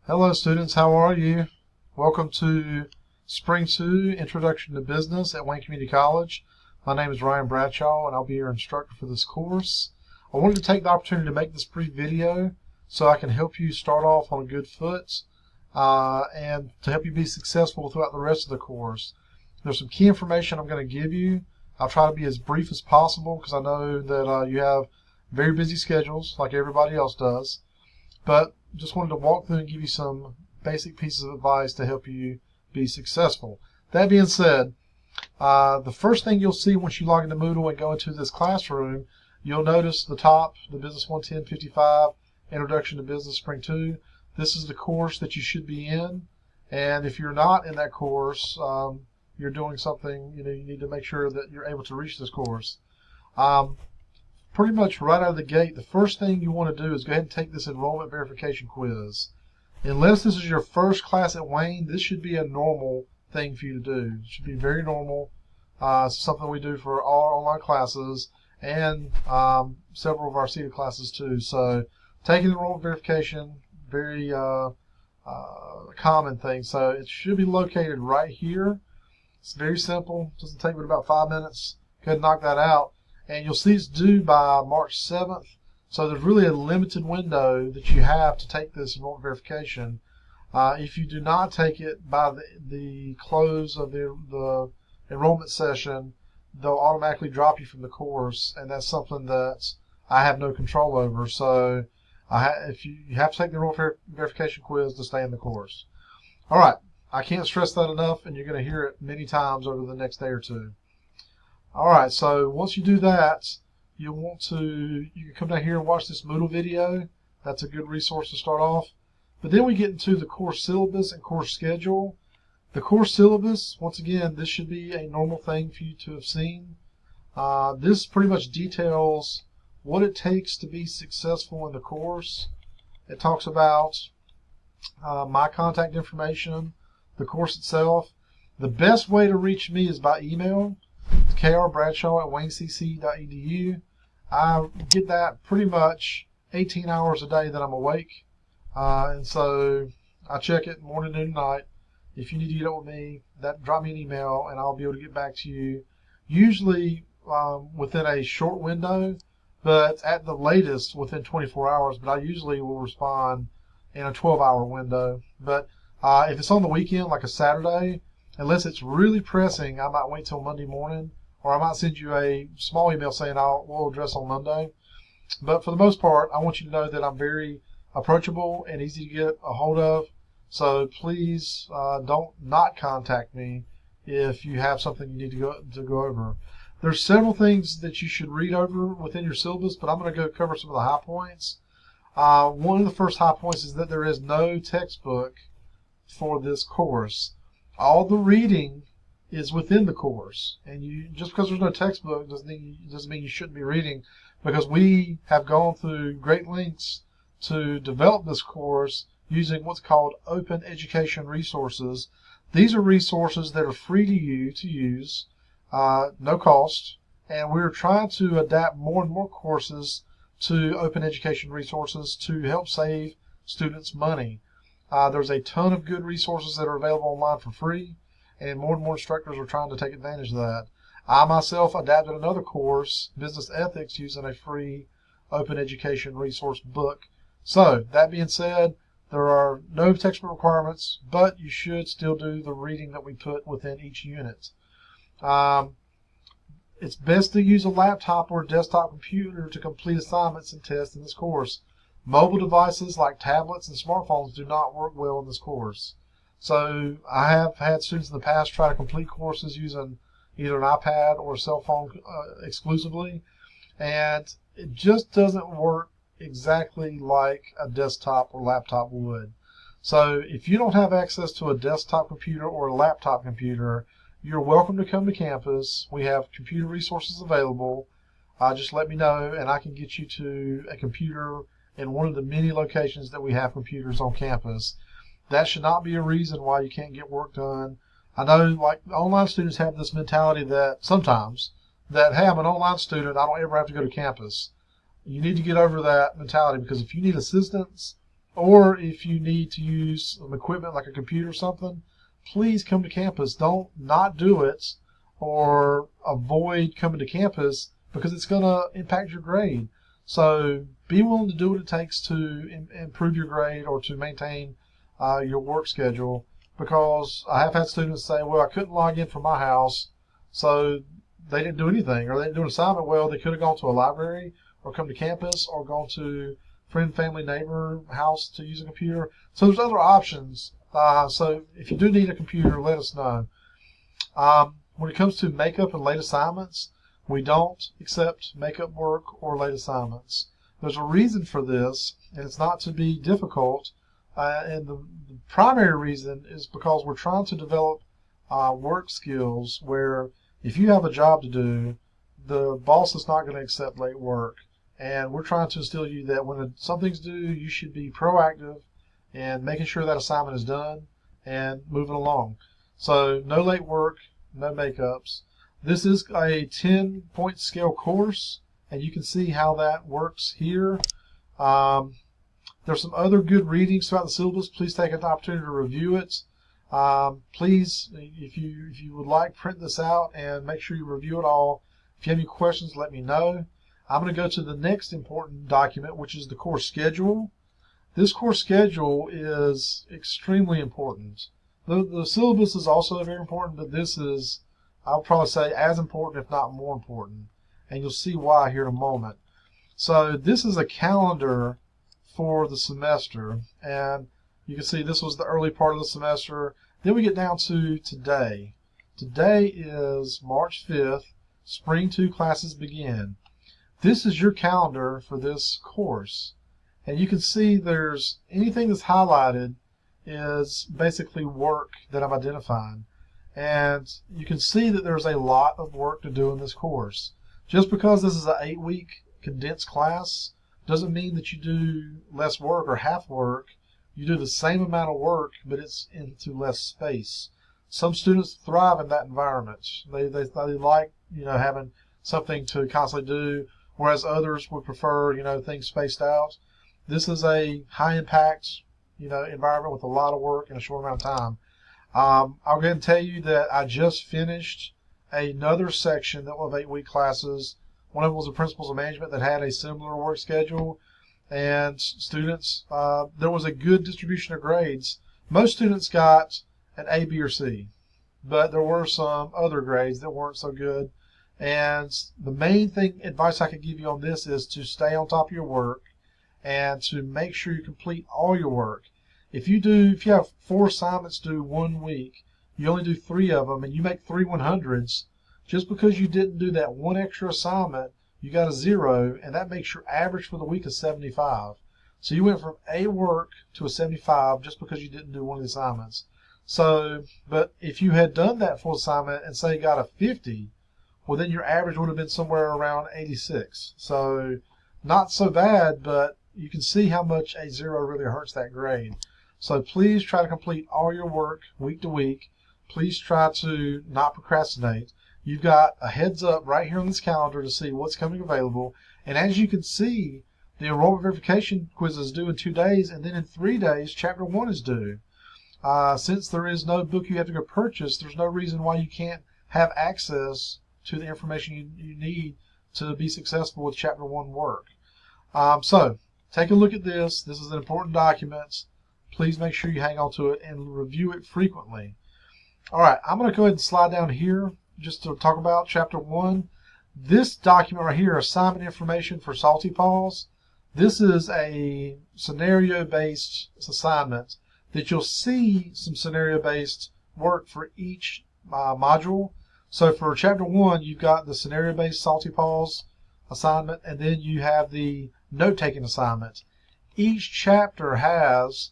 Hello students, how are you? Welcome to Spring 2, Introduction to Business at Wayne Community College. My name is Ryan Bradshaw and I'll be your instructor for this course. I wanted to take the opportunity to make this brief video so I can help you start off on a good foot and to help you be successful throughout the rest of the course. There's some key information I'm going to give you. I'll try to be as brief as possible because I know that you have very busy schedules like everybody else does. But just wanted to walk through and give you some basic pieces of advice to help you be successful. That being said, the first thing you'll see once you log into Moodle and go into this classroom, you'll notice the top, the Business 11055, Introduction to Business Spring 2. This is the course that you should be in. And if you're not in that course, you're doing something, you need to make sure that you're able to reach this course. Pretty much right out of the gate, the first thing you want to do is go ahead and take this enrollment verification quiz. Unless this is your first class at Wayne, this should be a normal thing for you to do. It should be very normal. It's something we do for all our online classes and several of our seated classes too. So taking enrollment verification, very common thing. So it should be located right here. It's very simple. Doesn't take but about 5 minutes. Go ahead and knock that out. And you'll see it's due by March 7th. So there's really a limited window that you have to take this enrollment verification. If you do not take it by the close of the enrollment session, they'll automatically drop you from the course, and that's something that I have no control over. So if you have to take the enrollment verification quiz to stay in the course. All right, I can't stress that enough, and you're going to hear it many times over the next day or two. Alright, so once you do that, you can come down here and watch this Moodle video. That's a good resource to start off. But then we get into the course syllabus and course schedule. The course syllabus, once again, this should be a normal thing for you to have seen. This pretty much details what it takes to be successful in the course. It talks about my contact information, the course itself. The best way to reach me is by email. krbradshaw@waynecc.edu. I get that pretty much 18 hours a day that I'm awake, and so I check it morning, noon, night. If you need to get up with me, drop me an email and I'll be able to get back to you, usually within a short window, but at the latest within 24 hours. But I usually will respond in a 12-hour window. But if it's on the weekend, like a Saturday, unless it's really pressing, I might wait till Monday morning. Or I might send you a small email saying we'll address on Monday. But for the most part, I want you to know that I'm very approachable and easy to get a hold of. So please don't not contact me if you have something you need to go over. There's several things that you should read over within your syllabus, but I'm going to go cover some of the high points. One of the first high points is that there is no textbook for this course. All the reading is within the course, and just because there's no textbook doesn't mean you shouldn't be reading, because we have gone through great lengths to develop this course using what's called open education resources. These are resources that are free to you to use, no cost, and we're trying to adapt more and more courses to open education resources to help save students money. There's a ton of good resources that are available online for free, and more instructors are trying to take advantage of that. I myself adapted another course, Business Ethics, using a free open education resource book. So, that being said, there are no textbook requirements, but you should still do the reading that we put within each unit. It's best to use a laptop or a desktop computer to complete assignments and tests in this course. Mobile devices like tablets and smartphones do not work well in this course. So I have had students in the past try to complete courses using either an iPad or a cell phone exclusively, and it just doesn't work exactly like a desktop or laptop would. So if you don't have access to a desktop computer or a laptop computer, you're welcome to come to campus. We have computer resources available. Just let me know and I can get you to a computer in one of the many locations that we have computers on campus. That should not be a reason why you can't get work done. I know, like, online students have this mentality that sometimes that, hey, I'm an online student, I don't ever have to go to campus. You need to get over that mentality, because if you need assistance or if you need to use some equipment like a computer or something, please come to campus. Don't not do it or avoid coming to campus because it's going to impact your grade. So be willing to do what it takes to improve your grade or to maintain your work schedule, because I have had students say, well, I couldn't log in from my house, so they didn't do anything, or they didn't do an assignment. Well, they could have gone to a library or come to campus or gone to friend, family, neighbor house to use a computer. So there's other options. So if you do need a computer, let us know. When it comes to makeup and late assignments, we don't accept makeup work or late assignments. There's a reason for this, and it's not to be difficult. And the primary reason is because we're trying to develop work skills where if you have a job to do, the boss is not going to accept late work. And we're trying to instill you that when something's due, you should be proactive and making sure that assignment is done and moving along. So no late work, no makeups. This is a 10-point scale course, and you can see how that works here. There's some other good readings throughout the syllabus. Please take an opportunity to review it. Please, if you would like, print this out and make sure you review it all. If you have any questions, let me know. I'm going to go to the next important document, which is the course schedule. This course schedule is extremely important. The syllabus is also very important, but this is, I'll probably say, as important, if not more important. And you'll see why here in a moment. So this is a calendar for the semester, and you can see this was the early part of the semester. Then we get down to today. Today is March 5th. Spring 2 classes begin. This is your calendar for this course, and you can see there's anything that's highlighted is basically work that I've identified, and you can see that there's a lot of work to do in this course. Just because this is an 8-week condensed class doesn't mean that you do less work or half work. You do the same amount of work, but it's into less space. Some students thrive in that environment. They like, having something to constantly do, whereas others would prefer, things spaced out. This is a high impact, environment with a lot of work in a short amount of time. I'll go ahead and tell you that I just finished another section that was 8-week classes. One of them was the Principles of Management that had a similar work schedule. And students, there was a good distribution of grades. Most students got an A, B, or C, but there were some other grades that weren't so good. And the main advice I could give you on this is to stay on top of your work and to make sure you complete all your work. If you have 4 assignments due 1 week, you only do 3 of them, and you make 3 100s, just because you didn't do that one extra assignment, you got a 0, and that makes your average for the week a 75. So you went from A work to a 75 just because you didn't do one of the assignments. So, but if you had done that full assignment and say got a 50, well, then your average would have been somewhere around 86. So not so bad, but you can see how much a 0 really hurts that grade. So please try to complete all your work week to week. Please try to not procrastinate. You've got a heads up right here on this calendar to see what's coming available. And as you can see, the enrollment verification quiz is due in 2 days, and then in 3 days, chapter 1 is due. Since there is no book you have to go purchase, there's no reason why you can't have access to the information you need to be successful with chapter 1 work. So take a look at this. This is an important document. Please make sure you hang on to it and review it frequently. All right, I'm going to go ahead and slide down here just to talk about chapter 1. This document right here, assignment information for Salty Paws. This is a scenario-based assignment that you'll see some scenario-based work for each module. So for chapter 1, you've got the scenario-based Salty Paws assignment, and then you have the note-taking assignment. Each chapter has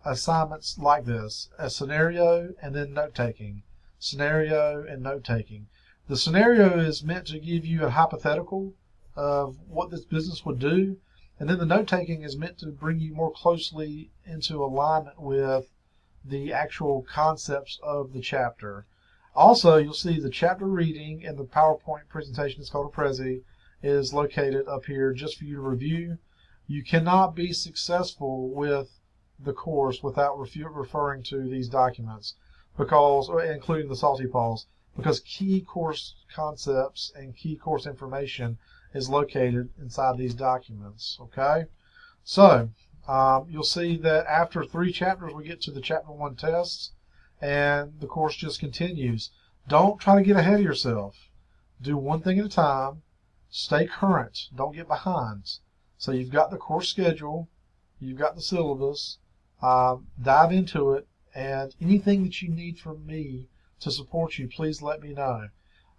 assignments like this: a scenario and then note-taking, scenario and note-taking. The scenario is meant to give you a hypothetical of what this business would do, and then the note-taking is meant to bring you more closely into alignment with the actual concepts of the chapter. Also, you'll see the chapter reading and the PowerPoint presentation, it's called a Prezi, is located up here just for you to review. You cannot be successful with the course without referring to these documents, because, including the salty pause, because key course concepts and key course information is located inside these documents. Okay, so you'll see that after 3 chapters we get to the chapter 1 tests, and the course just continues. Don't try to get ahead of yourself. Do one thing at a time. Stay current. Don't get behind. So you've got the course schedule, you've got the syllabus. Dive into it, and anything that you need from me to support you, please let me know.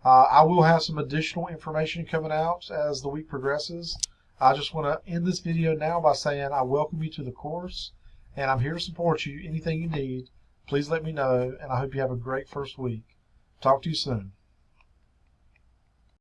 I will have some additional information coming out as the week progresses. I just want to end this video now by saying I welcome you to the course, and I'm here to support you. Anything you need, please let me know, and I hope you have a great first week. Talk to you soon.